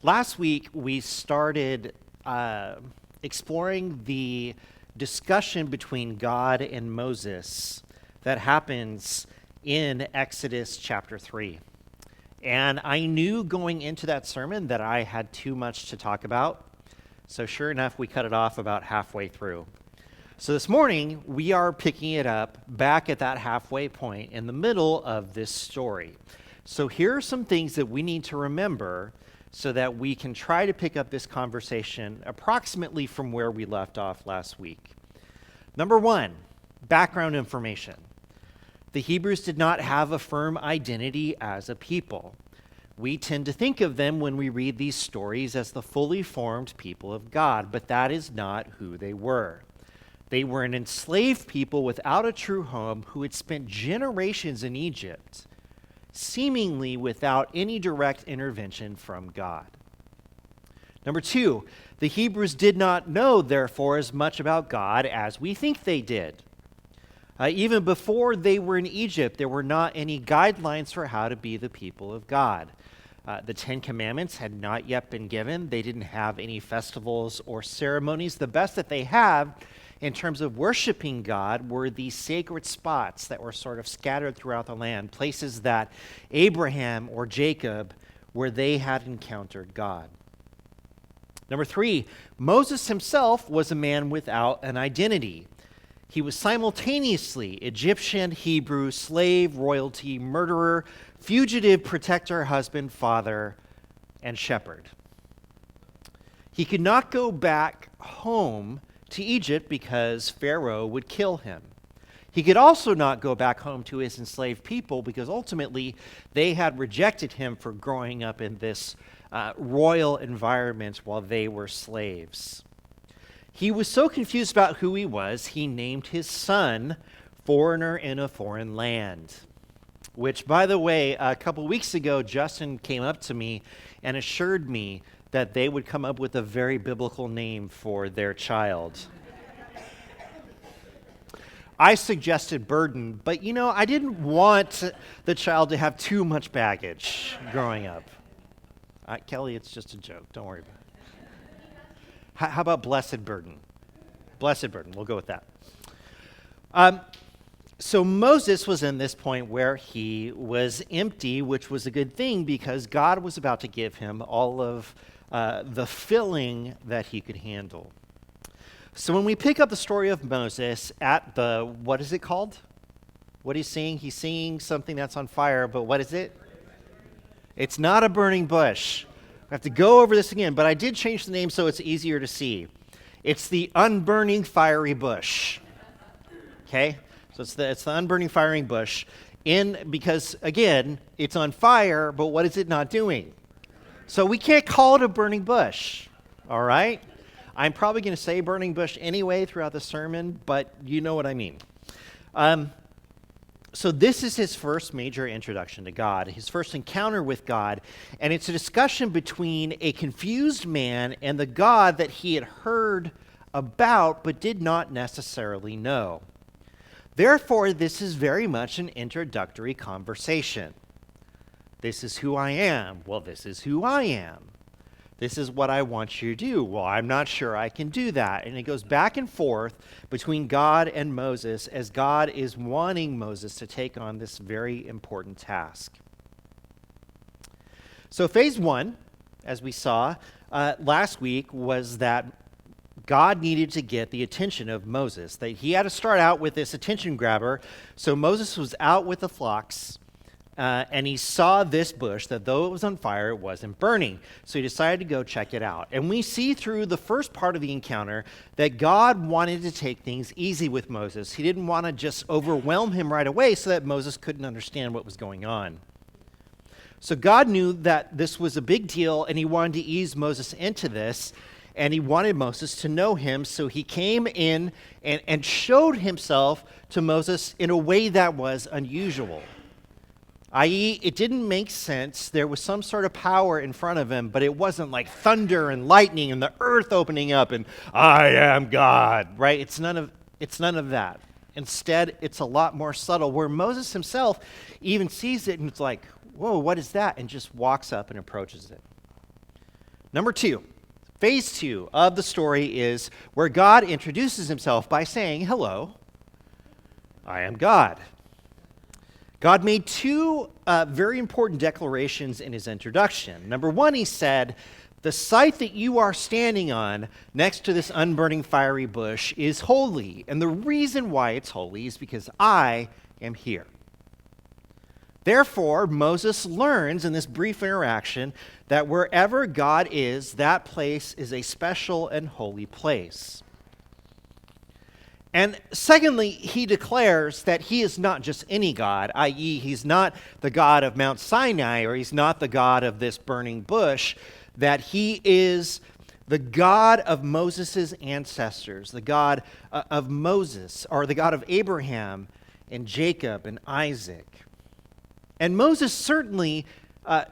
Last week, we started exploring the discussion between God and Moses that happens in Exodus chapter 3. And I knew going into that sermon that I had too much to talk about. So sure enough, we cut it off about halfway through. So this morning, we are picking it up back at that halfway point in the middle of this story. So here are some things that we need to remember so that we can try to pick up this conversation approximately from where we left off last week. Number one, background information. The Hebrews did not have a firm identity as a people. We tend to think of them when we read these stories as the fully formed people of God, but that is not who they were. They were an enslaved people without a true home who had spent generations in Egypt, seemingly without any direct intervention from God. Number two, the Hebrews did not know, therefore, as much about God as we think they did. Even before they were in Egypt, there were not any guidelines for how to be the people of God. The Ten Commandments had not yet been given. They didn't have any festivals or ceremonies. The best that they have in terms of worshiping God were these sacred spots that were sort of scattered throughout the land, places that Abraham or Jacob, where they had encountered God. Number three, Moses himself was a man without an identity. He was simultaneously Egyptian, Hebrew, slave, royalty, murderer, fugitive, protector, husband, father, and shepherd. He could not go back home to Egypt because Pharaoh would kill him. He could also not go back home to his enslaved people because ultimately they had rejected him for growing up in this royal environment while they were slaves. He was so confused about who he was, he named his son Foreigner in a Foreign Land, which, by the way, a couple weeks ago, Justin came up to me and assured me that they would come up with a very biblical name for their child. I suggested burden, but I didn't want the child to have too much baggage growing up. Kelly, it's just a joke. Don't worry about it. How about blessed burden? Blessed burden. We'll go with that. So Moses was in this point where he was empty, which was a good thing because God was about to give him all of the filling that he could handle. So when we pick up the story of Moses at what is it called? What he's singing? He's singing something that's on fire, but what is it? It's not a burning bush. I have to go over this again, but I did change the name so it's easier to see. It's the unburning fiery bush. Okay? So it's the unburning fiery bush because again, it's on fire, but what is it not doing? So we can't call it a burning bush. All right? I'm probably going to say burning bush anyway throughout the sermon, but you know what I mean. So this is his first major introduction to God, his first encounter with God, and it's a discussion between a confused man and the God that he had heard about but did not necessarily know. Therefore, this is very much an introductory conversation. This is who I am. Well, this is who I am. This is what I want you to do. Well, I'm not sure I can do that. And it goes back and forth between God and Moses as God is wanting Moses to take on this very important task. So phase one, as we saw last week, was that God needed to get the attention of Moses. That he had to start out with this attention grabber. So Moses was out with the flocks. And he saw this bush that though it was on fire, it wasn't burning. So he decided to go check it out. And we see through the first part of the encounter that God wanted to take things easy with Moses. He didn't want to just overwhelm him right away so that Moses couldn't understand what was going on. So God knew that this was a big deal, and he wanted to ease Moses into this, and he wanted Moses to know him. So he came in and showed himself to Moses in a way that was unusual. I.e., it didn't make sense. There was some sort of power in front of him, but it wasn't like thunder and lightning and the earth opening up and I am God, right? It's none of that. Instead, it's a lot more subtle, where Moses himself even sees it and it's like, whoa, what is that? And just walks up and approaches it. Number two, phase two of the story is where God introduces himself by saying, "Hello, I am God." God made two very important declarations in his introduction. Number one, he said, "The site that you are standing on next to this unburning fiery bush is holy. And the reason why it's holy is because I am here." Therefore, Moses learns in this brief interaction that wherever God is, that place is a special and holy place. And secondly, he declares that he is not just any God, i.e., he's not the God of Mount Sinai, or he's not the God of this burning bush, that he is the God of Moses' ancestors, the God of Moses, or the God of Abraham and Jacob and Isaac. And Moses certainly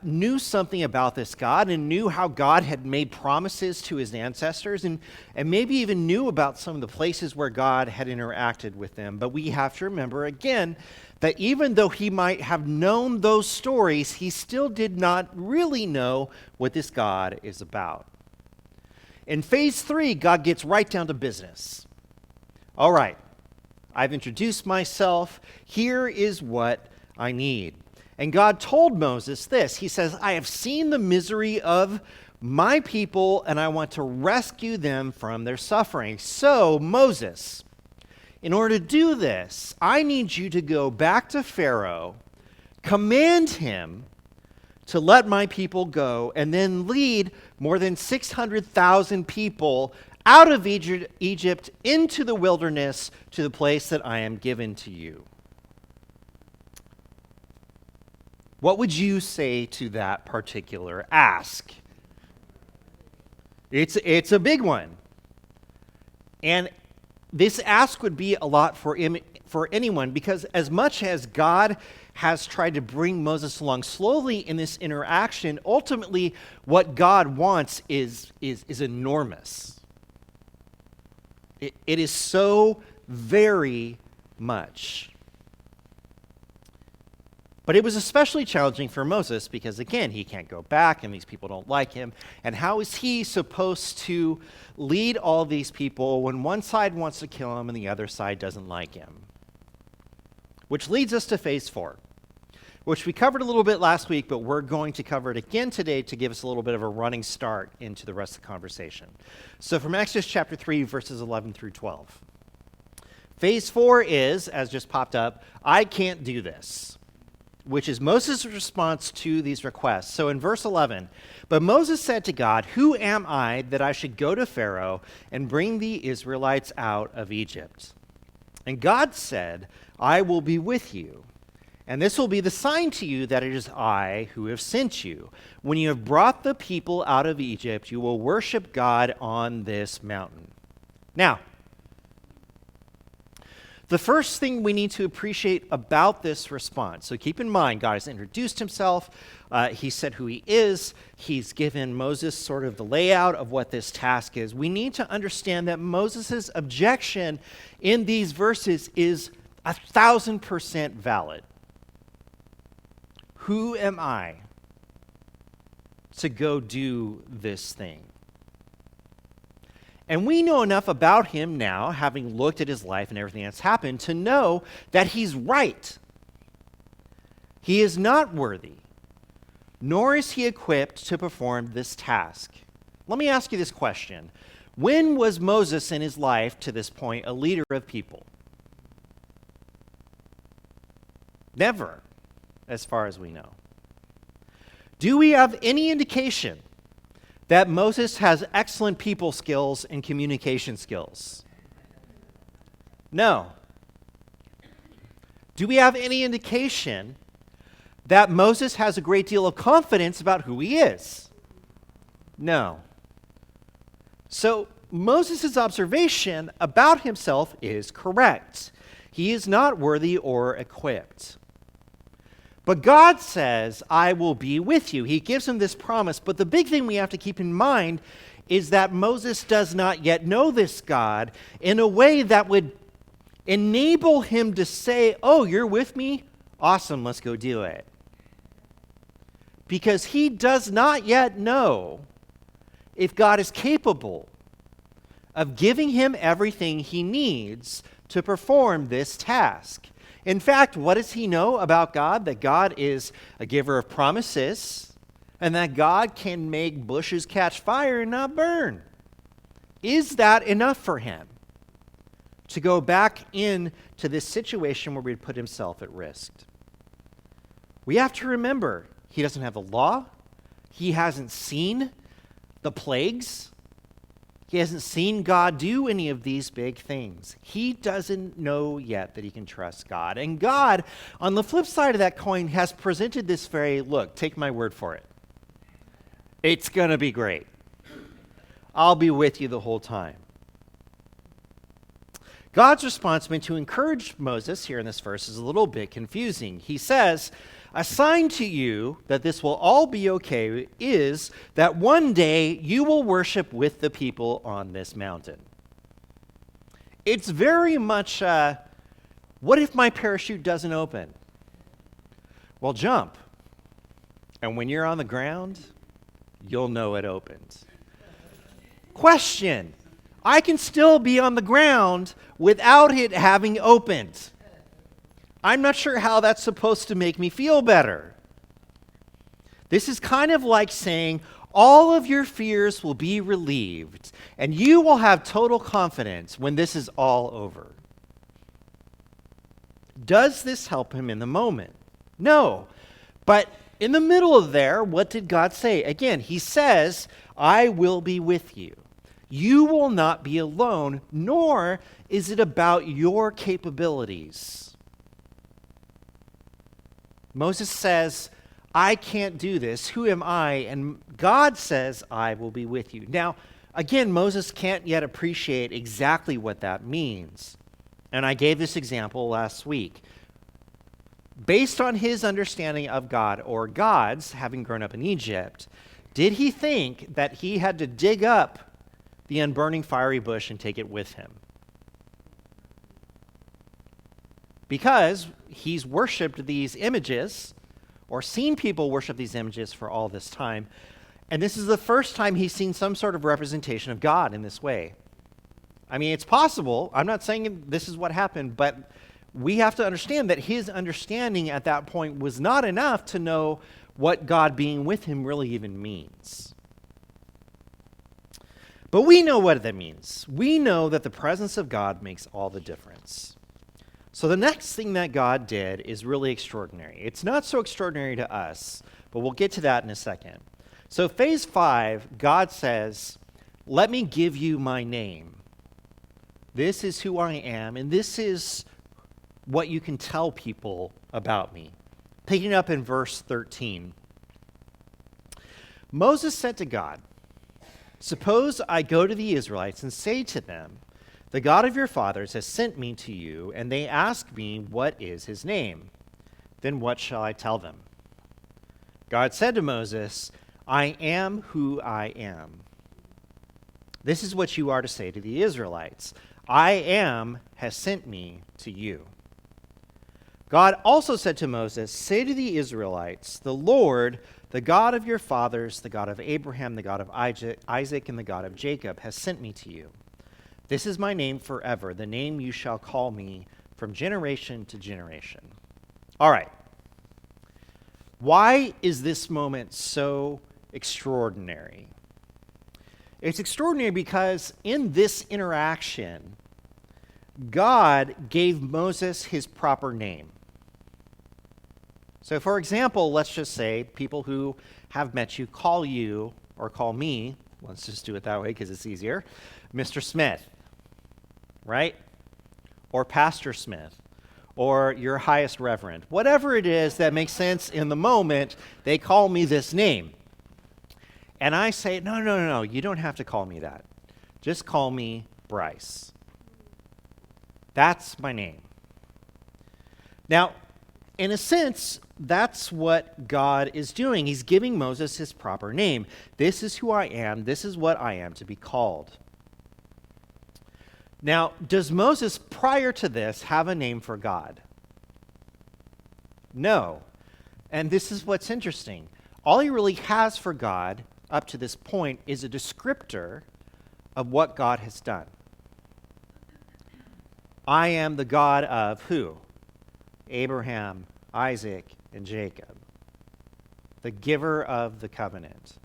knew something about this God and knew how God had made promises to his ancestors and maybe even knew about some of the places where God had interacted with them. But we have to remember again that even though he might have known those stories, he still did not really know what this God is about. In phase three, God gets right down to business. All right, I've introduced myself. Here is what I need. And God told Moses this. He says, "I have seen the misery of my people, and I want to rescue them from their suffering. So, Moses, in order to do this, I need you to go back to Pharaoh, command him to let my people go, and then lead more than 600,000 people out of Egypt into the wilderness to the place that I am given to you." What would you say to that particular ask? It's a big one. And this ask would be a lot for anyone, because as much as God has tried to bring Moses along slowly in this interaction, ultimately what God wants is enormous. It is so very much. But it was especially challenging for Moses because, again, he can't go back and these people don't like him. And how is he supposed to lead all these people when one side wants to kill him and the other side doesn't like him? Which leads us to phase four, which we covered a little bit last week, but we're going to cover it again today to give us a little bit of a running start into the rest of the conversation. So from Exodus chapter 3, verses 11 through 12. Phase four is, as just popped up, "I can't do this," which is Moses' response to these requests. So in verse 11, "But Moses said to God, 'Who am I that I should go to Pharaoh and bring the Israelites out of Egypt?' And God said, 'I will be with you. And this will be the sign to you that it is I who have sent you. When you have brought the people out of Egypt, you will worship God on this mountain.'" Now, the first thing we need to appreciate about this response, so keep in mind, God has introduced himself. He said who he is. He's given Moses sort of the layout of what this task is. We need to understand that Moses' objection in these verses is 1,000% valid. Who am I to go do this thing? And we know enough about him now, having looked at his life and everything that's happened, to know that he's right. He is not worthy, nor is he equipped to perform this task. Let me ask you this question. When was Moses in his life, to this point, a leader of people? Never, as far as we know. Do we have any indication that Moses has excellent people skills and communication skills? No. Do we have any indication that Moses has a great deal of confidence about who he is? No. So Moses' observation about himself is correct. He is not worthy or equipped. But God says, "I will be with you." He gives him this promise. But the big thing we have to keep in mind is that Moses does not yet know this God in a way that would enable him to say, "Oh, you're with me? Awesome, let's go do it." Because he does not yet know if God is capable of giving him everything he needs to perform this task. In fact, what does he know about God? That God is a giver of promises, and that God can make bushes catch fire and not burn. Is that enough for him to go back into this situation where he'd put himself at risk? We have to remember, he doesn't have the law. He hasn't seen the plagues. He hasn't seen God do any of these big things. He doesn't know yet that he can trust God. And God, on the flip side of that coin, has presented this very, look, take my word for it. It's going to be great. I'll be with you the whole time. God's response meant to encourage Moses here in this verse is a little bit confusing. He says, a sign to you that this will all be okay is that one day you will worship with the people on this mountain. It's very much, what if my parachute doesn't open? Well, jump. And when you're on the ground, you'll know it opened. Question. I can still be on the ground without it having opened. I'm not sure how that's supposed to make me feel better. This is kind of like saying all of your fears will be relieved and you will have total confidence when this is all over. Does this help him in the moment? No. But in the middle of there, what did God say? Again, he says, I will be with you. You will not be alone, nor is it about your capabilities. Moses says, I can't do this. Who am I? And God says, I will be with you. Now, again, Moses can't yet appreciate exactly what that means. And I gave this example last week. Based on his understanding of God, or gods, having grown up in Egypt, did he think that he had to dig up the unburning fiery bush and take it with him? Because he's worshipped these images, or seen people worship these images for all this time, and this is the first time he's seen some sort of representation of God in this way. I mean, it's possible. I'm not saying this is what happened, but we have to understand that his understanding at that point was not enough to know what God being with him really even means. But we know what that means. We know that the presence of God makes all the difference. So the next thing that God did is really extraordinary. It's not so extraordinary to us, but we'll get to that in a second. So phase 5, God says, let me give you my name. This is who I am, and this is what you can tell people about me. Picking up in verse 13. Moses said to God, suppose I go to the Israelites and say to them, the God of your fathers has sent me to you, and they ask me, what is his name? Then what shall I tell them? God said to Moses, I am who I am. This is what you are to say to the Israelites. I am has sent me to you. God also said to Moses, say to the Israelites, the Lord, the God of your fathers, the God of Abraham, the God of Isaac, and the God of Jacob, has sent me to you. This is my name forever, the name you shall call me from generation to generation. All right. Why is this moment so extraordinary? It's extraordinary because in this interaction, God gave Moses his proper name. So for example, let's just say people who have met you call you, or call me, let's just do it that way because it's easier, Mr. Smith, right? Or Pastor Smith, or your highest reverend. Whatever it is that makes sense in the moment, they call me this name. And I say, no, you don't have to call me that. Just call me Bryce. That's my name. Now, in a sense, that's what God is doing. He's giving Moses his proper name. This is who I am. This is what I am to be called. Now, does Moses, prior to this, have a name for God? No. And this is what's interesting. All he really has for God up to this point is a descriptor of what God has done. I am the God of who? Abraham, Isaac, and Jacob, the giver of the covenant.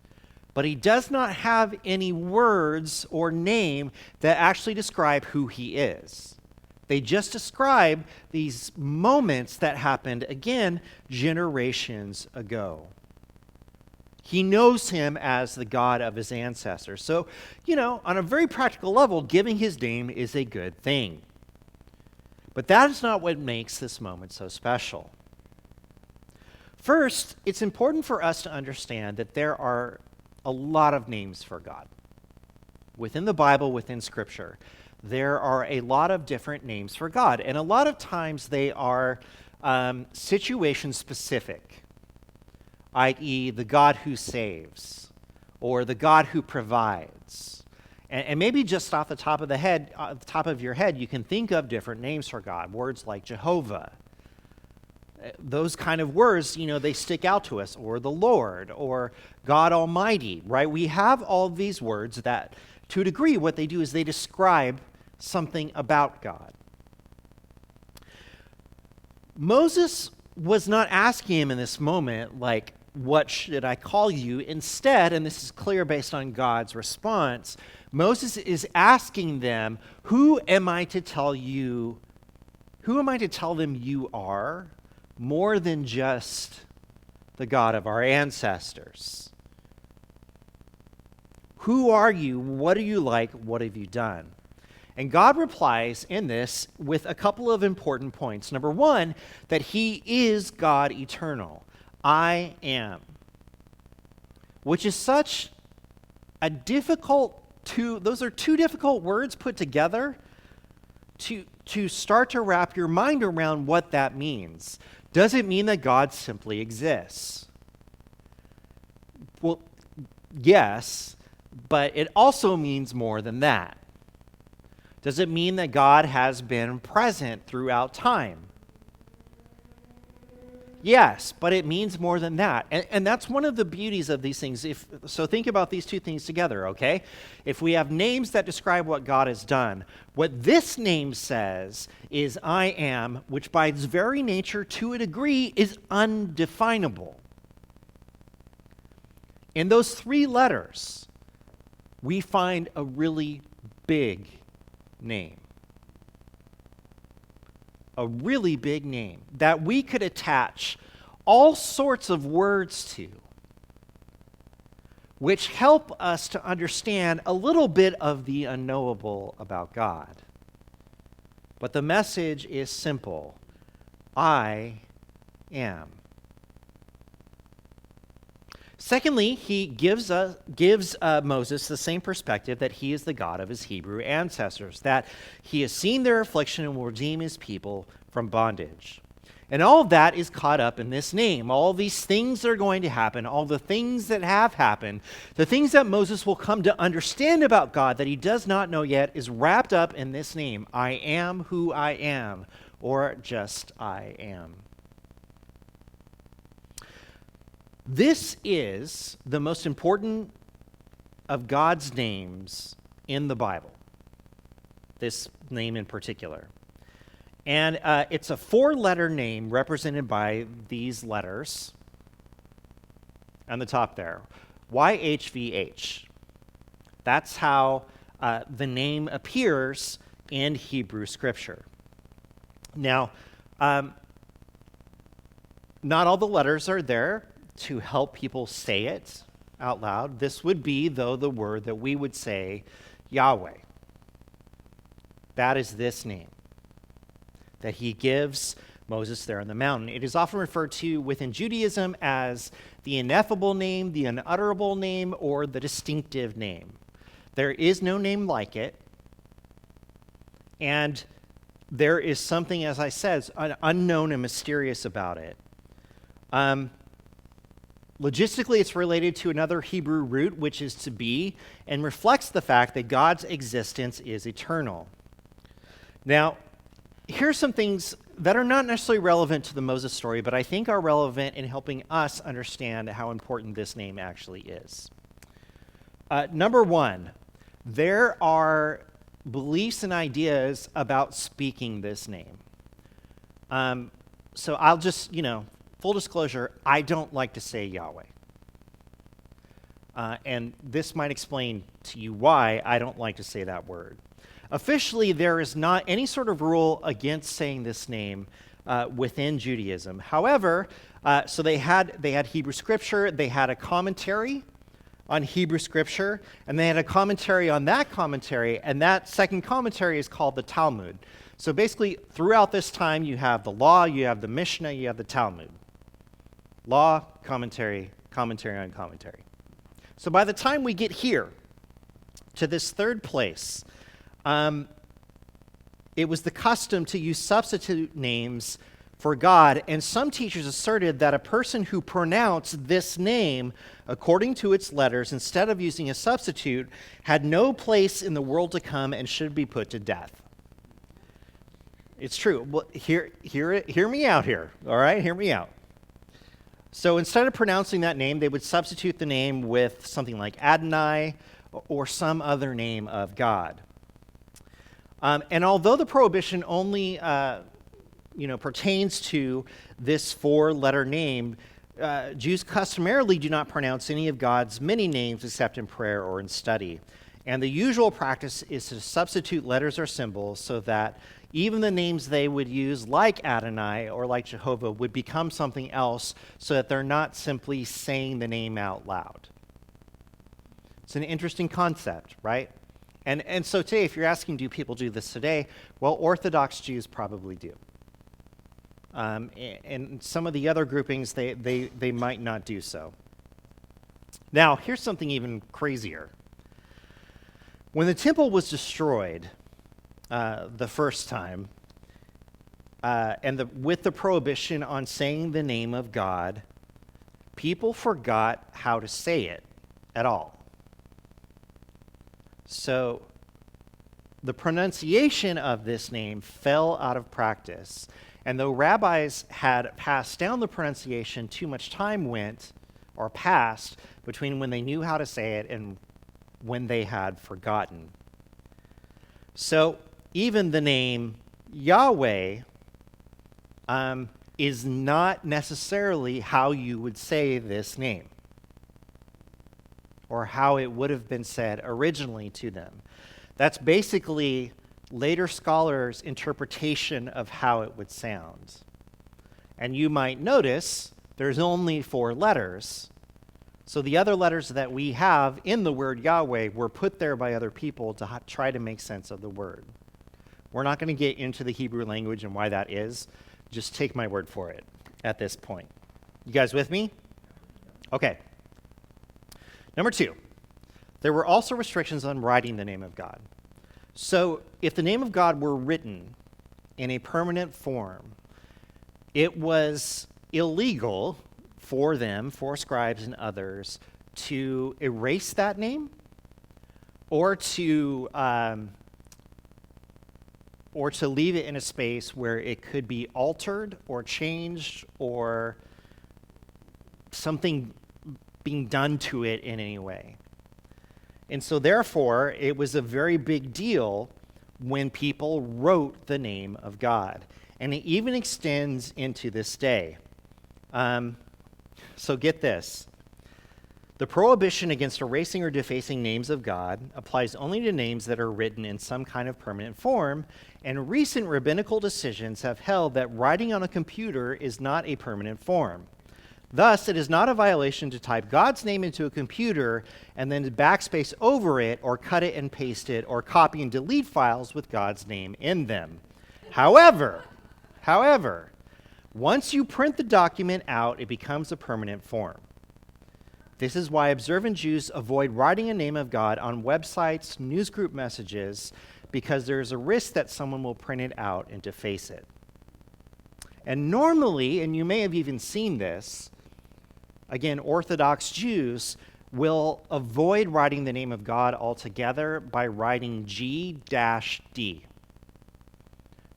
But he does not have any words or name that actually describe who he is. They just describe these moments that happened, again, generations ago. He knows him as the God of his ancestors. So, on a very practical level, giving his name is a good thing. But that is not what makes this moment so special. First, it's important for us to understand that there are a lot of names for God. Within the Bible, within Scripture, there are a lot of different names for God. And a lot of times they are situation specific, i.e. the God who saves, or the God who provides. And maybe just off the top of your head, you can think of different names for God. Words like Jehovah. Those kind of words, they stick out to us, or the Lord, or God Almighty, right? We have all these words that, to a degree, what they do is they describe something about God. Moses was not asking him in this moment, like, what should I call you? Instead, and this is clear based on God's response, Moses is asking them, who am I to tell them you are, more than just the God of our ancestors? Who are you? What are you like? What have you done? And God replies in this with a couple of important points. Number one, that he is God eternal. I am. Which is such a those are two difficult words put together to start to wrap your mind around what that means. Does it mean that God simply exists? Well, yes, but it also means more than that. Does it mean that God has been present throughout time? Yes, but it means more than that. And that's one of the beauties of these things. So think about these two things together, okay? If we have names that describe what God has done, what this name says is I am, which by its very nature, to a degree, is undefinable. In those three letters, we find a really big name. A really big name that we could attach all sorts of words to, which help us to understand a little bit of the unknowable about God. But the message is simple. I am. Secondly, he gives Moses the same perspective that he is the God of his Hebrew ancestors, that he has seen their affliction and will redeem his people from bondage. And all of that is caught up in this name. All these things that are going to happen, all the things that have happened, the things that Moses will come to understand about God that he does not know yet is wrapped up in this name. I am who I am, or just I am. This is the most important of God's names in the Bible, this name in particular. And it's a four-letter name represented by these letters on the top there, YHVH. That's how the name appears in Hebrew Scripture. Now, not all the letters are there to help people say it out loud. This would be, though, the word that we would say, Yahweh. That is this name that he gives Moses there on the mountain. It is often referred to within Judaism as the ineffable name, the unutterable name, or the distinctive name. There is no name like it, and there is something, as I said, unknown and mysterious about it. Logistically, it's related to another Hebrew root, which is to be, and reflects the fact that God's existence is eternal. Now, here's some things that are not necessarily relevant to the Moses story, but I think are relevant in helping us understand how important this name actually is. Number one, there are beliefs and ideas about speaking this name. So I'll just, full disclosure, I don't like to say Yahweh. And this might explain to you why I don't like to say that word. Officially, there is not any sort of rule against saying this name within Judaism. However, so they had Hebrew scripture, they had a commentary on Hebrew scripture, and they had a commentary on that commentary, and that second commentary is called the Talmud. So basically, throughout this time, you have the law, you have the Mishnah, you have the Talmud. Law, commentary, commentary on commentary. So by the time we get here to this third place, it was the custom to use substitute names for God, and some teachers asserted that a person who pronounced this name according to its letters instead of using a substitute had no place in the world to come and should be put to death. It's true. Well, hear me out here, all right? Hear me out. So instead of pronouncing that name, they would substitute the name with something like Adonai or some other name of God. And although the prohibition only pertains to this four-letter name, Jews customarily do not pronounce any of God's many names except in prayer or in study. And the usual practice is to substitute letters or symbols so that even the names they would use, like Adonai or like Jehovah, would become something else so that they're not simply saying the name out loud. It's an interesting concept, right? And so today, if you're asking, do people do this today? Well, Orthodox Jews probably do. And some of the other groupings, they might not do so. Now, here's something even crazier. When the temple was destroyed the first time, with the prohibition on saying the name of God, people forgot how to say it at all. So the pronunciation of this name fell out of practice. And though rabbis had passed down the pronunciation, too much time went or passed between when they knew how to say it and when they had forgotten. So even the name Yahweh is not necessarily how you would say this name, or how it would have been said originally to them. That's basically later scholars' interpretation of how it would sound. And you might notice there's only 4 letters. So the other letters that we have in the word Yahweh were put there by other people to try to make sense of the word. We're not going to get into the Hebrew language and why that is. Just take my word for it at this point. You guys with me? Okay. Number 2, there were also restrictions on writing the name of God. So if the name of God were written in a permanent form, it was illegal for them, for scribes and others, to erase that name or to leave it in a space where it could be altered or changed or something being done to it in any way. And so therefore, it was a very big deal when people wrote the name of God. And it even extends into this day. So get this. The prohibition against erasing or defacing names of God applies only to names that are written in some kind of permanent form, and recent rabbinical decisions have held that writing on a computer is not a permanent form. Thus, it is not a violation to type God's name into a computer and then to backspace over it or cut it and paste it or copy and delete files with God's name in them. However, once you print the document out, it becomes a permanent form. This is why observant Jews avoid writing a name of God on websites, newsgroup messages, because there is a risk that someone will print it out and deface it. And normally, and you may have even seen this, again, Orthodox Jews will avoid writing the name of God altogether by writing G-D,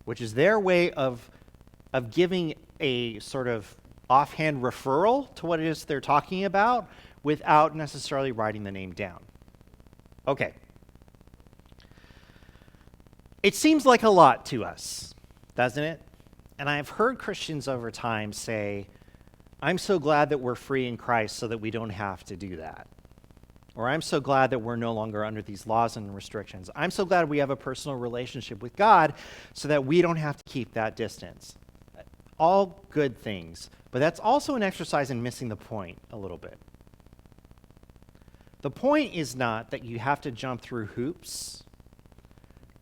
which is their way of giving a sort of offhand referral to what it is they're talking about without necessarily writing the name down. Okay. It seems like a lot to us, doesn't it? And I've heard Christians over time say, I'm so glad that we're free in Christ so that we don't have to do that. Or I'm so glad that we're no longer under these laws and restrictions. I'm so glad we have a personal relationship with God so that we don't have to keep that distance. All good things, but that's also an exercise in missing the point a little bit. The point is not that you have to jump through hoops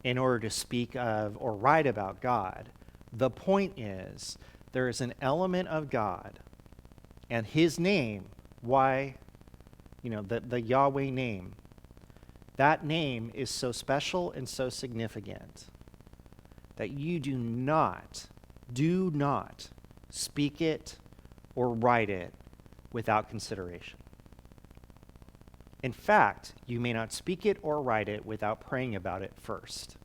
in order to speak of or write about God. The point is there is an element of God and his name, the Yahweh name. That name is so special and so significant that you do not speak it or write it without consideration. In fact, you may not speak it or write it without praying about it first,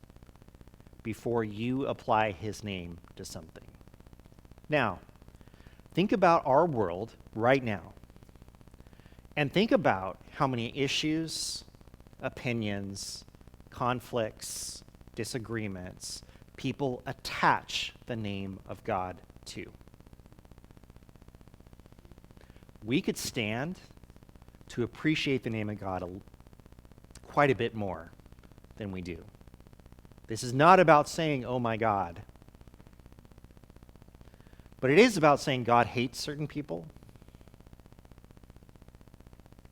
before you apply his name to something. Now, think about our world right now, and think about how many issues, opinions, conflicts, disagreements people attach the name of God to. We could stand to appreciate the name of God quite a bit more than we do. This is not about saying, oh my God. But it is about saying God hates certain people.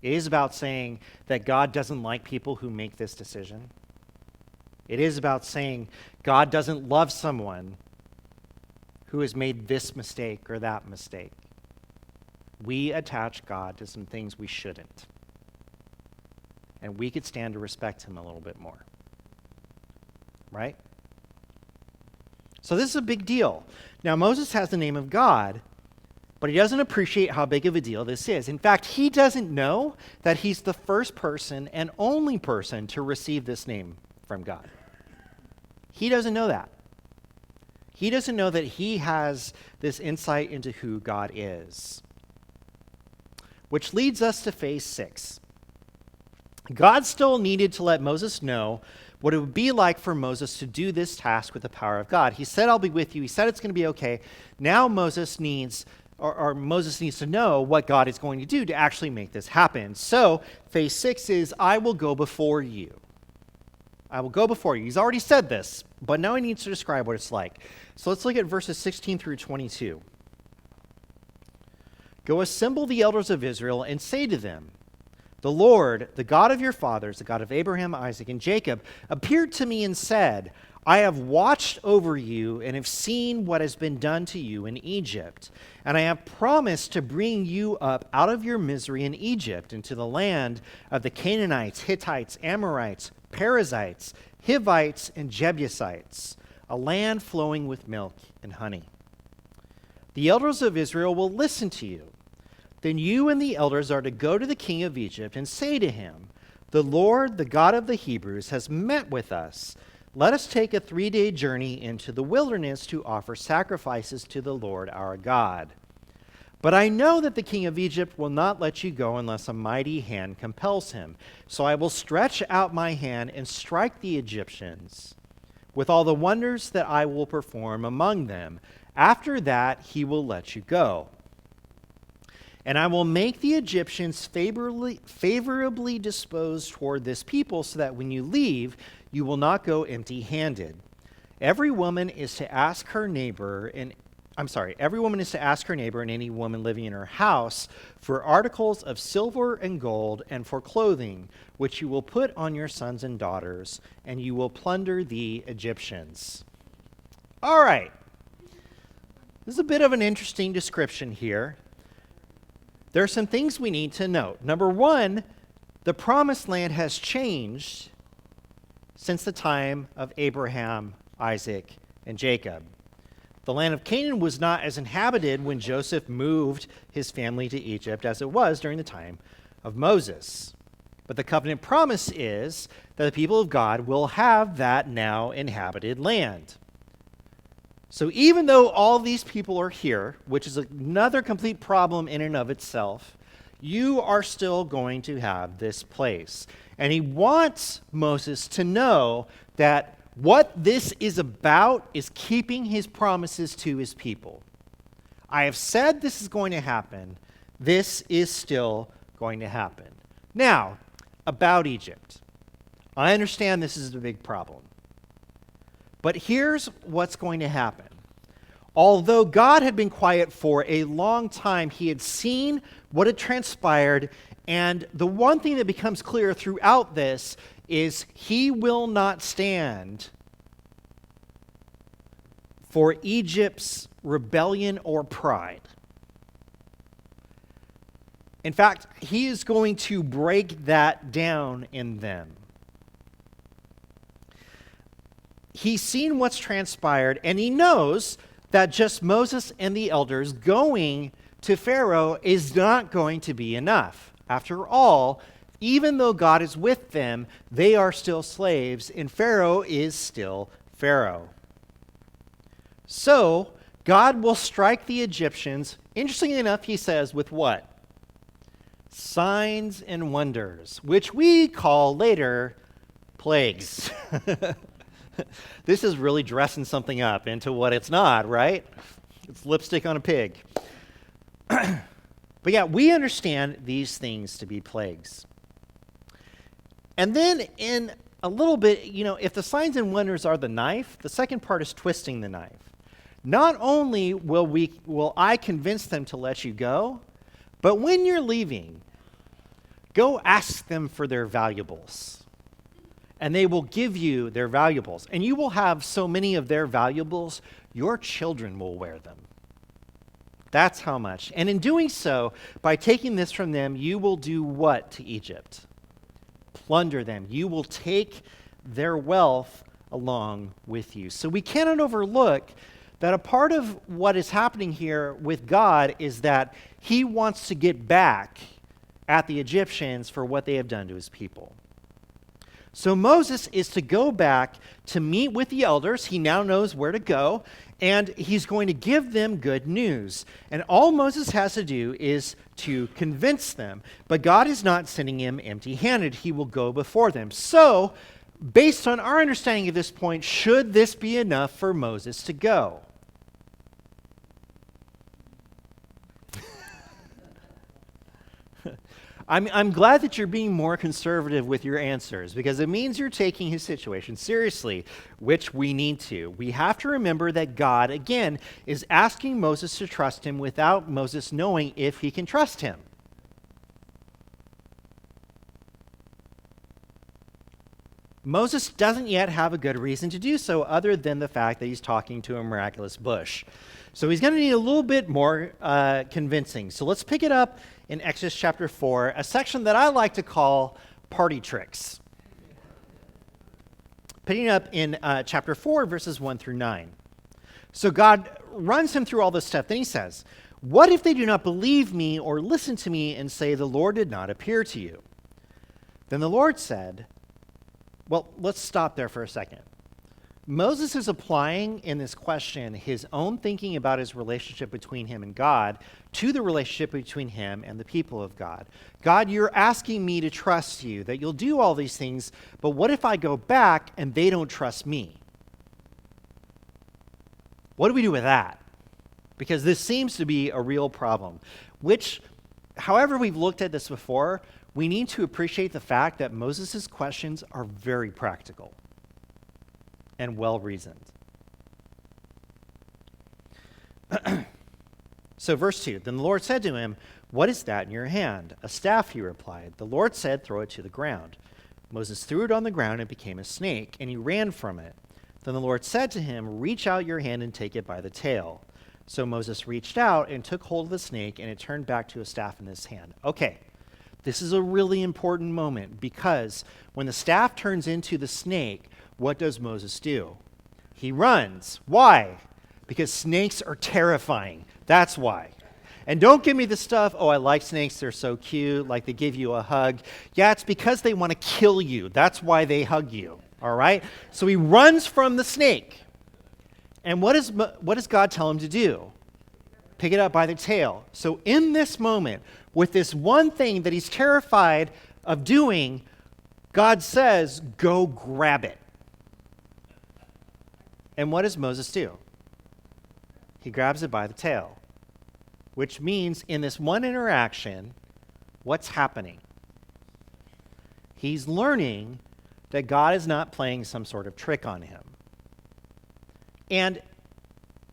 It is about saying that God doesn't like people who make this decision. It is about saying God doesn't love someone who has made this mistake or that mistake. We attach God to some things we shouldn't. And we could stand to respect him a little bit more. Right? So this is a big deal. Now, Moses has the name of God, but he doesn't appreciate how big of a deal this is. In fact, he doesn't know that he's the first person and only person to receive this name from God. He doesn't know that. He doesn't know that he has this insight into who God is. Which leads us to phase 6. God still needed to let Moses know what it would be like for Moses to do this task with the power of God. He said, I'll be with you. He said it's going to be okay. Now Moses needs to know what God is going to do to actually make this happen. So phase 6 is, I will go before you. I will go before you. He's already said this, but now he needs to describe what it's like. So let's look at verses 16 through 22. Go assemble the elders of Israel and say to them, the Lord, the God of your fathers, the God of Abraham, Isaac, and Jacob, appeared to me and said, I have watched over you and have seen what has been done to you in Egypt. And I have promised to bring you up out of your misery in Egypt into the land of the Canaanites, Hittites, Amorites, Perizzites, Hivites, and Jebusites, a land flowing with milk and honey. The elders of Israel will listen to you. Then you and the elders are to go to the king of Egypt and say to him, the Lord, the God of the Hebrews, has met with us. Let us take a 3-day journey into the wilderness to offer sacrifices to the Lord our God. But I know that the king of Egypt will not let you go unless a mighty hand compels him. So I will stretch out my hand and strike the Egyptians with all the wonders that I will perform among them. After that, he will let you go. And I will make the Egyptians favorably disposed toward this people so that when you leave, you will not go empty-handed. Every woman is to ask her neighbor and any woman living in her house for articles of silver and gold and for clothing, which you will put on your sons and daughters, and you will plunder the Egyptians. All right. This is a bit of an interesting description here. There are some things we need to note. Number one, the promised land has changed since the time of Abraham, Isaac, and Jacob. The land of Canaan was not as inhabited when Joseph moved his family to Egypt as it was during the time of Moses. But the covenant promise is that the people of God will have that now inhabited land. So even though all these people are here, which is another complete problem in and of itself, you are still going to have this place. And he wants Moses to know that what this is about is keeping his promises to his people. I have said this is going to happen. This is still going to happen. Now, about Egypt. I understand this is a big problem. But here's what's going to happen. Although God had been quiet for a long time, he had seen what had transpired, and the one thing that becomes clear throughout this is he will not stand for Egypt's rebellion or pride. In fact, he is going to break that down in them. He's seen what's transpired, and he knows that just Moses and the elders going to Pharaoh is not going to be enough. After all, even though God is with them, they are still slaves, and Pharaoh is still Pharaoh. So, God will strike the Egyptians, interestingly enough, he says, with what? Signs and wonders, which we call later plagues. This is really dressing something up into what it's not, right? It's lipstick on a pig. But yeah, we understand these things to be plagues. And then in a little bit, if the signs and wonders are the knife, the second part is twisting the knife. Not only will I convince them to let you go, but when you're leaving, go ask them for their valuables. And they will give you their valuables. And you will have so many of their valuables, your children will wear them. That's how much. And in doing so, by taking this from them, you will do what to Egypt? Plunder them. You will take their wealth along with you. So we cannot overlook that a part of what is happening here with God is that he wants to get back at the Egyptians for what they have done to his people. So Moses is to go back to meet with the elders. He now knows where to go, and he's going to give them good news. And all Moses has to do is to convince them. But God is not sending him empty-handed. He will go before them. So, based on our understanding at this point, should this be enough for Moses to go? I'm glad that you're being more conservative with your answers, because it means you're taking his situation seriously, which we need to. We have to remember that God, again, is asking Moses to trust him without Moses knowing if he can trust him. Moses doesn't yet have a good reason to do so other than the fact that he's talking to a miraculous bush. So he's going to need a little bit more convincing. So let's pick it up in Exodus chapter 4, a section that I like to call party tricks. Picking up in chapter 4, verses 1 through 9. So God runs him through all this stuff. Then he says, "What if they do not believe me or listen to me and say, 'The Lord did not appear to you?'" Then the Lord said, well, let's stop there for a second. Moses is applying in this question his own thinking about his relationship between him and God to the relationship between him and the people of God. God, you're asking me to trust you, that you'll do all these things, but what if I go back and they don't trust me? What do we do with that? Because this seems to be a real problem, which, however we've looked at this before, we need to appreciate the fact that Moses' questions are very practical and well-reasoned. So verse 2, then the Lord said to him, "What is that in your hand?" "A staff," he replied. The Lord said, "Throw it to the ground." Moses threw it on the ground and it became a snake, and he ran from it. Then the Lord said to him, "Reach out your hand and take it by the tail." So Moses reached out and took hold of the snake, and it turned back to a staff in his hand. Okay. This is a really important moment, because when the staff turns into the snake, what does Moses do? He runs. Why? Because snakes are terrifying. That's why. And don't give me the stuff, "Oh, I like snakes, they're so cute, like they give you a hug." Yeah, it's because they want to kill you. That's why they hug you, all right? So he runs from the snake. And what does God tell him to do? Pick it up by the tail. So in this moment, with this one thing that he's terrified of doing, God says, go grab it. And what does Moses do? He grabs it by the tail, which means in this one interaction, what's happening? He's learning that God is not playing some sort of trick on him. And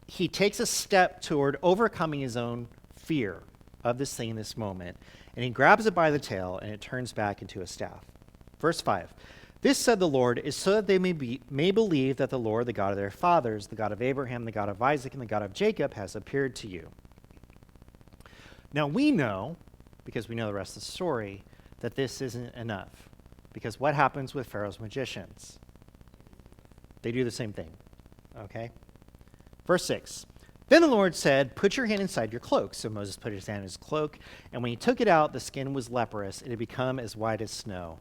he takes a step toward overcoming his own fear of this thing in this moment, and he grabs it by the tail, and it turns back into a staff. Verse 5, this, said the Lord, is so that they may believe that the Lord, the God of their fathers, the God of Abraham, the God of Isaac, and the God of Jacob, has appeared to you. Now we know, because we know the rest of the story, that this isn't enough. Because what happens with Pharaoh's magicians? They do the same thing. Okay? Verse 6. Then the Lord said, put your hand inside your cloak. So Moses put his hand in his cloak, and when he took it out, the skin was leprous. It had become as white as snow.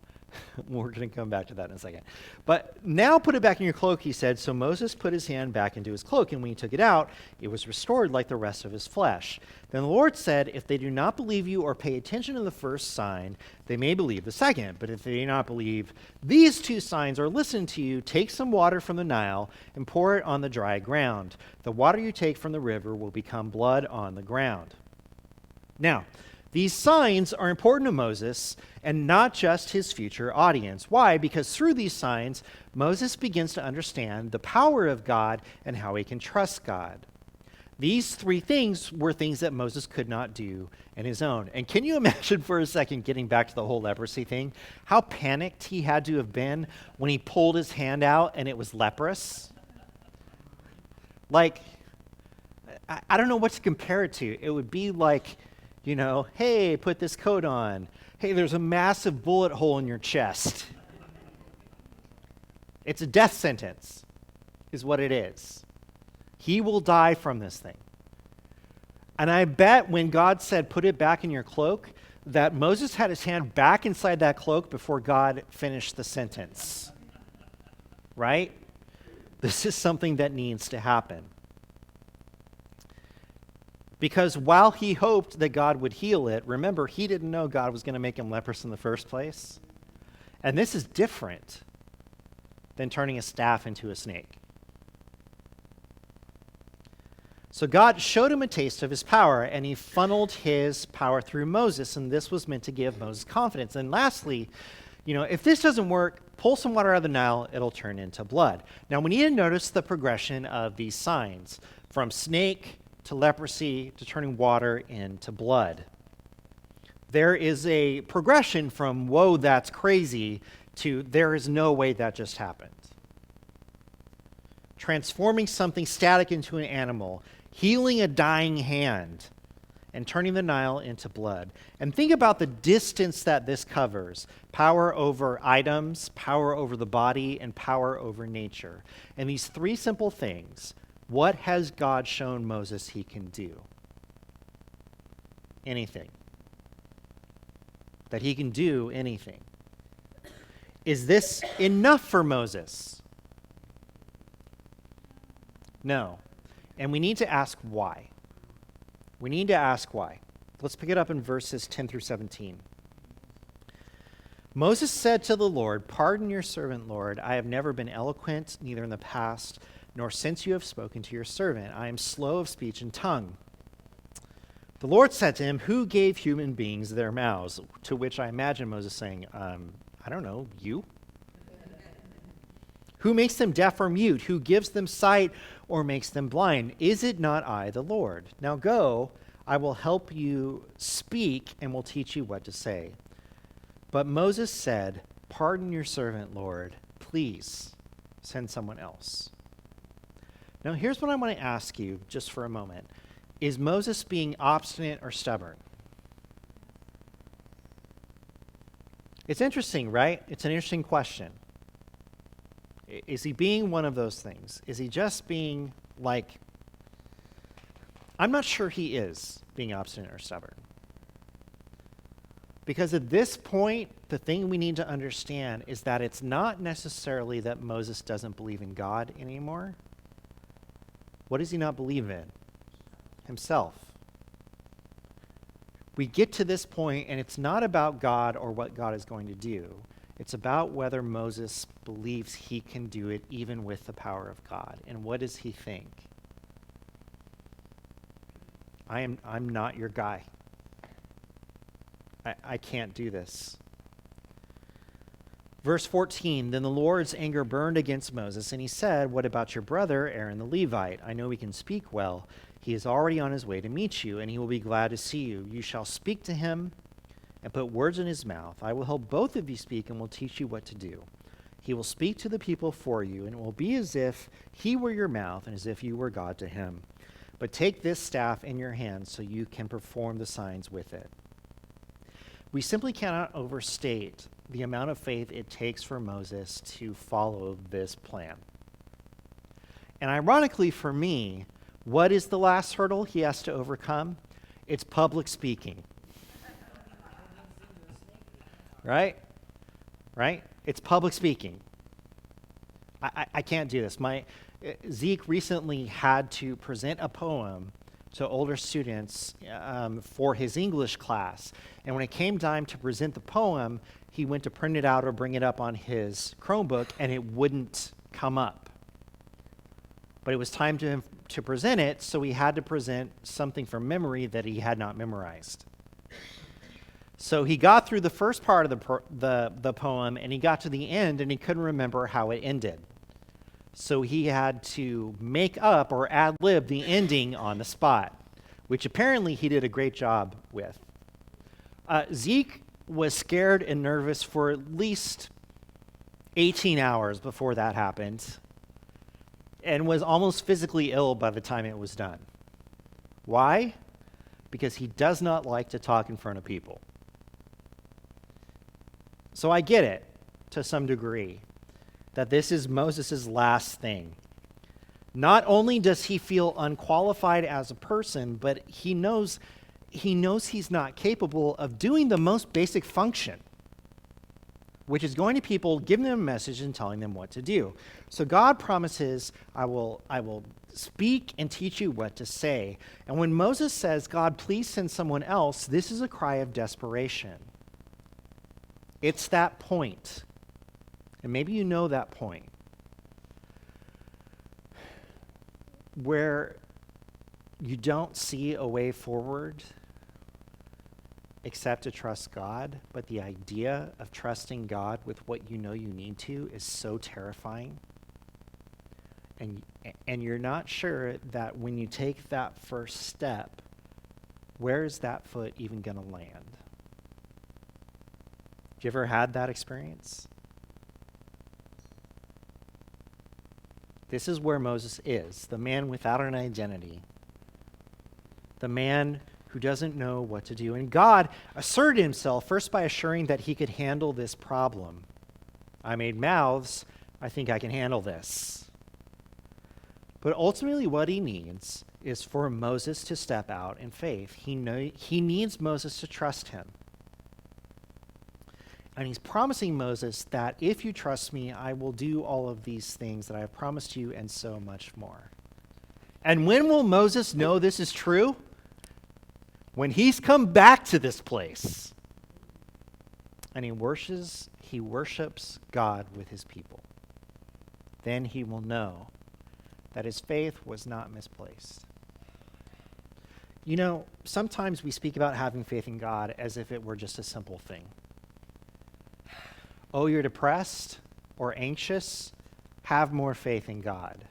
We're going to come back to that in a second. But now put it back in your cloak, he said. So Moses put his hand back into his cloak, and when he took it out, it was restored like the rest of his flesh. Then the Lord said, if they do not believe you or pay attention to the first sign, they may believe the second. But if they do not believe these two signs or listen to you, take some water from the Nile and pour it on the dry ground. The water you take from the river will become blood on the ground. Now, these signs are important to Moses and not just his future audience. Why? Because through these signs, Moses begins to understand the power of God and how he can trust God. These three things were things that Moses could not do on his own. And can you imagine for a second, getting back to the whole leprosy thing, how panicked he had to have been when he pulled his hand out and it was leprous? Like, I don't know what to compare it to. It would be like, hey, put this coat on. Hey, there's a massive bullet hole in your chest. It's a death sentence, is what it is. He will die from this thing. And I bet when God said, put it back in your cloak, that Moses had his hand back inside that cloak before God finished the sentence. Right? This is something that needs to happen. Because while he hoped that God would heal it, remember, he didn't know God was going to make him leprous in the first place. And this is different than turning a staff into a snake. So God showed him a taste of his power, and he funneled his power through Moses, and this was meant to give Moses confidence. And lastly, if this doesn't work, pull some water out of the Nile, it'll turn into blood. Now, we need to notice the progression of these signs, from snake to leprosy to turning water into blood. There is a progression from, whoa, that's crazy, to there is no way that just happened. Transforming something static into an animal, healing a dying hand, and turning the Nile into blood. And think about the distance that this covers. Power over items, power over the body, and power over nature. And these three simple things, what has God shown Moses he can do? Anything. That he can do anything. Is this enough for Moses? No. And we need to ask why. We need to ask why. Let's pick it up in verses 10 through 17. Moses said to the Lord, pardon your servant, Lord. I have never been eloquent, neither in the past, nor since you have spoken to your servant. I am slow of speech and tongue. The Lord said to him, who gave human beings their mouths? To which I imagine Moses saying, I don't know, you? Who makes them deaf or mute? Who gives them sight or makes them blind? Is it not I, the Lord? Now go, I will help you speak and will teach you what to say. But Moses said, pardon your servant, Lord. Please send someone else. Now here's what I want to ask you just for a moment. Is Moses being obstinate or stubborn? It's interesting, right? It's an interesting question. Is he being one of those things? Is he just being like, I'm not sure he is being obstinate or stubborn. Because at this point, the thing we need to understand is that it's not necessarily that Moses doesn't believe in God anymore. What does he not believe in? Himself. We get to this point, and it's not about God or what God is going to do. It's about whether Moses believes he can do it even with the power of God. And what does he think? I'm not your guy. I can't do this. Verse 14, then the Lord's anger burned against Moses, and he said, what about your brother, Aaron the Levite? I know he can speak well. He is already on his way to meet you, and he will be glad to see you. You shall speak to him and put words in his mouth. I will help both of you speak and will teach you what to do. He will speak to the people for you, and it will be as if he were your mouth and as if you were God to him. But take this staff in your hand so you can perform the signs with it. We simply cannot overstate the amount of faith it takes for Moses to follow this plan. And ironically for me, what is the last hurdle he has to overcome? It's public speaking. Right? It's public speaking. I can't do this. Zeke recently had to present a poem to older students for his English class. And when it came time to present the poem, he went to print it out or bring it up on his Chromebook, and it wouldn't come up. But it was time to present it, so he had to present something from memory that he had not memorized. So he got through the first part of the poem, and he got to the end, and he couldn't remember how it ended. So he had to make up or ad-lib the ending on the spot, which apparently he did a great job with. Zeke was scared and nervous for at least 18 hours before that happened, and was almost physically ill by the time it was done. Why? Because he does not like to talk in front of people. So I get it, to some degree, that this is Moses' last thing. Not only does he feel unqualified as a person, but he knows he's not capable of doing the most basic function, which is going to people, giving them a message and telling them what to do. So God promises, I will speak and teach you what to say. And when Moses says, God, please send someone else, this is a cry of desperation. It's that point. And maybe you know that point where you don't see a way forward except to trust God, but the idea of trusting God with what you know you need to is so terrifying. And you're not sure that when you take that first step, where is that foot even going to land? Have you ever had that experience? This is where Moses is, the man without an identity, the man who doesn't know what to do. And God asserted himself first by assuring that he could handle this problem. I made mouths, I think I can handle this. But ultimately what he needs is for Moses to step out in faith. He needs Moses to trust him. And he's promising Moses that if you trust me, I will do all of these things that I have promised you and so much more. And when will Moses know this is true? When he's come back to this place and he worships God with his people. Then he will know that his faith was not misplaced. You know, sometimes we speak about having faith in God as if it were just a simple thing. Oh, you're depressed or anxious? Have more faith in God.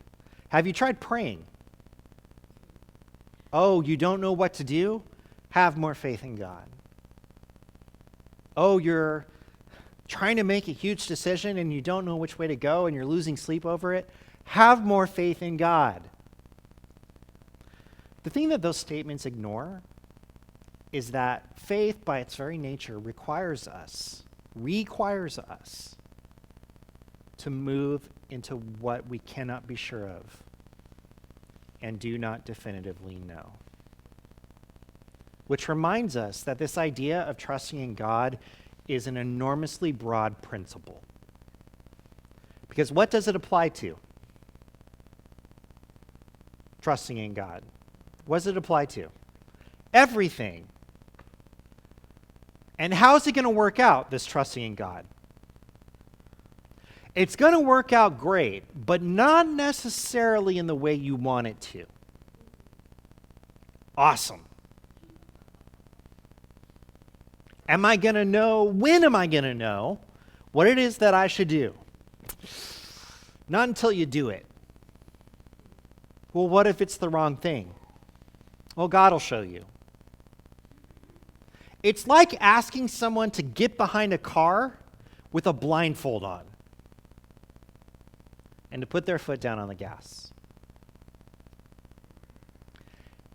Have you tried praying? Oh, you don't know what to do? Have more faith in God. Oh, you're trying to make a huge decision and you don't know which way to go and you're losing sleep over it? Have more faith in God. The thing that those statements ignore is that faith, by its very nature, requires us to move into what we cannot be sure of and do not definitively know. Which reminds us that this idea of trusting in God is an enormously broad principle. Because what does it apply to? Trusting in God. What does it apply to? Everything. And how's it going to work out, this trusting in God? It's going to work out great, but not necessarily in the way you want it to. Awesome. Am I going to know? When am I going to know what it is that I should do? Not until you do it. Well, what if it's the wrong thing? Well, God will show you. It's like asking someone to get behind a car with a blindfold on and to put their foot down on the gas.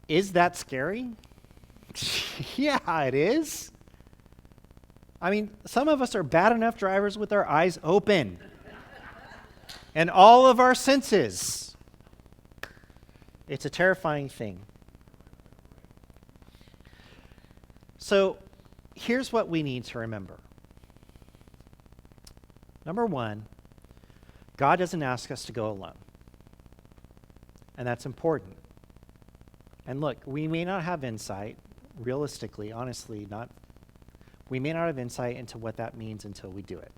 Is that scary? Yeah, it is. I mean, some of us are bad enough drivers with our eyes open and all of our senses. It's a terrifying thing. So here's what we need to remember. Number one, God doesn't ask us to go alone. And that's important. And look, we may not have insight, realistically, honestly, we may not have insight into what that means until we do it.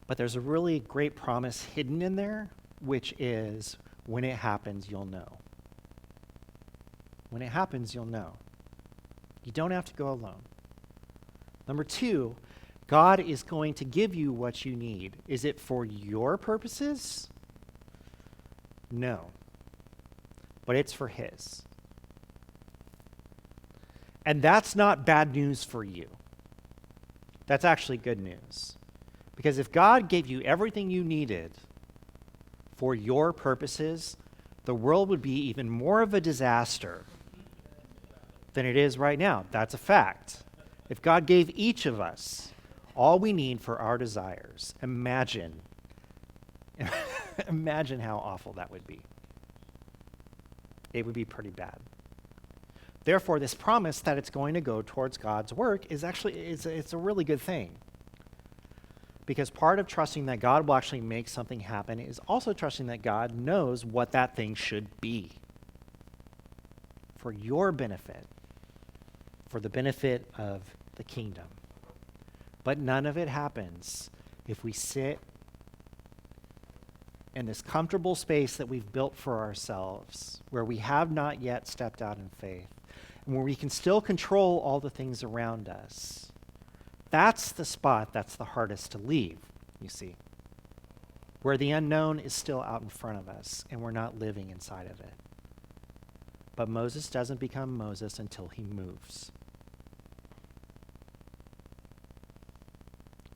But there's a really great promise hidden in there, which is when it happens, you'll know. When it happens, you'll know. You don't have to go alone. Number two, God is going to give you what you need. Is it for your purposes? No. But it's for His. And that's not bad news for you. That's actually good news. Because if God gave you everything you needed for your purposes, the world would be even more of a disaster than it is right now. That's a fact. If God gave each of us all we need for our desires, imagine how awful that would be. It would be pretty bad. Therefore, this promise that it's going to go towards God's work is actually, it's a really good thing. Because part of trusting that God will actually make something happen is also trusting that God knows what that thing should be. For your benefit. For the benefit of the kingdom. But none of it happens if we sit in this comfortable space that we've built for ourselves, where we have not yet stepped out in faith, and where we can still control all the things around us. That's the spot that's the hardest to leave, you see, where the unknown is still out in front of us, and we're not living inside of it. But Moses doesn't become Moses until he moves.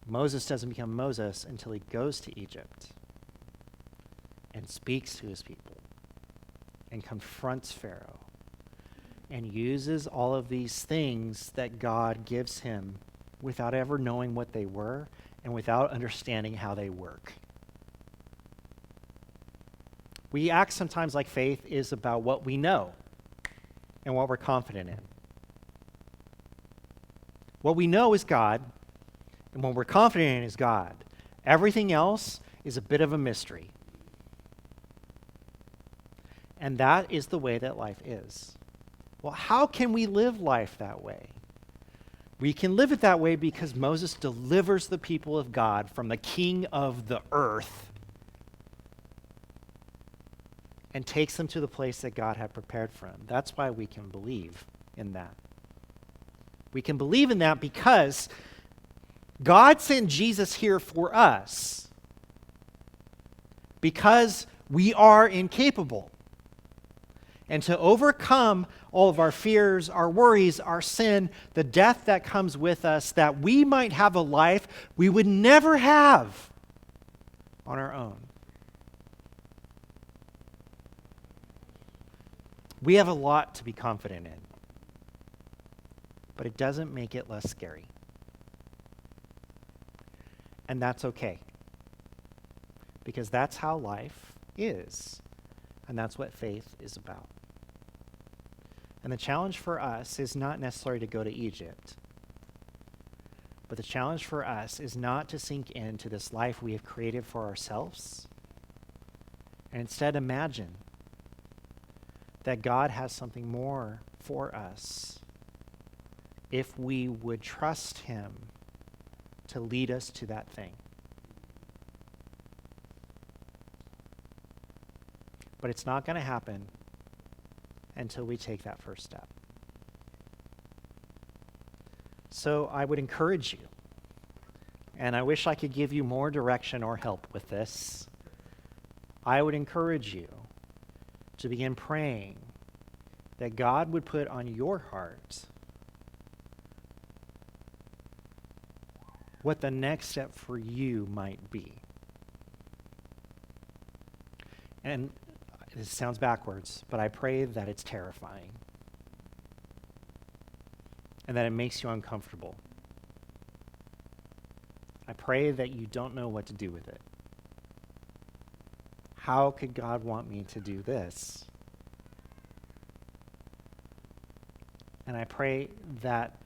Moses doesn't become Moses until he goes to Egypt and speaks to his people and confronts Pharaoh and uses all of these things that God gives him without ever knowing what they were and without understanding how they work. We act sometimes like faith is about what we know and what we're confident in. What we know is God, and what we're confident in is God. Everything else is a bit of a mystery. And that is the way that life is. Well, how can we live life that way? We can live it that way because Moses delivers the people of God from the king of the earth and takes them to the place that God had prepared for them. That's why we can believe in that. We can believe in that because God sent Jesus here for us because we are incapable. And to overcome all of our fears, our worries, our sin, the death that comes with us, that we might have a life we would never have on our own. We have a lot to be confident in, but it doesn't make it less scary. And that's okay, because that's how life is, and that's what faith is about. And the challenge for us is not necessarily to go to Egypt, but the challenge for us is not to sink into this life we have created for ourselves, and instead imagine that God has something more for us, if we would trust him to lead us to that thing. But it's not going to happen until we take that first step. So I would encourage you, and I wish I could give you more direction or help with this. I would encourage you to begin praying that God would put on your heart what the next step for you might be. And this sounds backwards, but I pray that it's terrifying and that it makes you uncomfortable. I pray that you don't know what to do with it. How could God want me to do this? And I pray that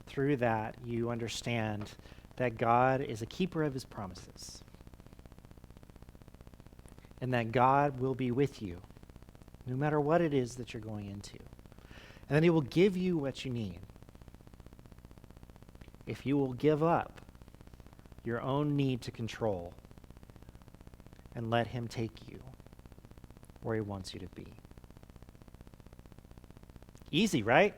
through that you understand that God is a keeper of his promises, and that God will be with you no matter what it is that you're going into. And that he will give you what you need if you will give up your own need to control and let him take you where he wants you to be. Easy, right?